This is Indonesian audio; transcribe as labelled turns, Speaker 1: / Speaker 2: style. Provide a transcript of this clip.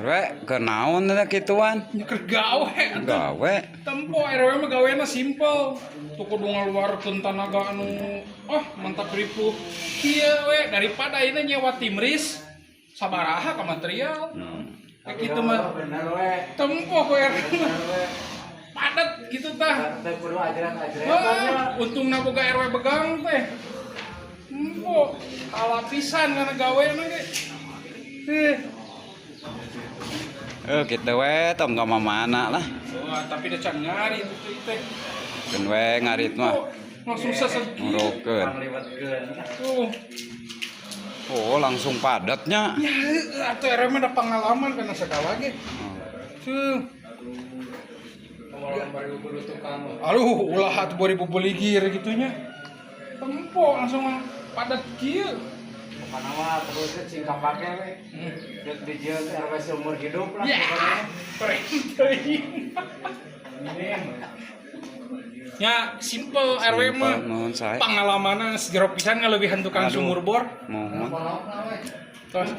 Speaker 1: Rek, kenaon teh kituan?
Speaker 2: Keur gawe atuh.
Speaker 1: Gawe.
Speaker 2: Tempo RW mah gawena simpel. Tuh kudu ngaluarkeun tanaga anu mantap ripuh. Kieu we daripada ini nyewa timris sabaraha ka material. Kayak gitu mah. Tempo ku RW mah. Padat gitu tah. Untung boga RW begang teh. Tempo kalapisan kana gawena ge.
Speaker 1: Gitu we tong ka mamana lah.
Speaker 2: Wah, tapi da can ngari itu teh.
Speaker 1: Keun we ngarit mah.
Speaker 2: Langsung sesegi.
Speaker 1: Ngurukeun.
Speaker 2: Tuh.
Speaker 1: Oh, langsung padatnya.
Speaker 2: Ya, atuh RW ada pengalaman kana sagala ge. Tuh. Aduh, ulah atuh 2000 beli gear gitunya. Tempo langsung padat kieu.
Speaker 3: Panama terus singkat pakai we. Dijieun RW seumur hidup lah.
Speaker 2: Ya. Keren teuing. Ya, simple RW mah.
Speaker 1: Mohon sae.
Speaker 2: Pengalamanna segero pisan ngalebihan tukang
Speaker 1: Aduh.
Speaker 2: sumur bor.
Speaker 1: Mohon.
Speaker 2: Terus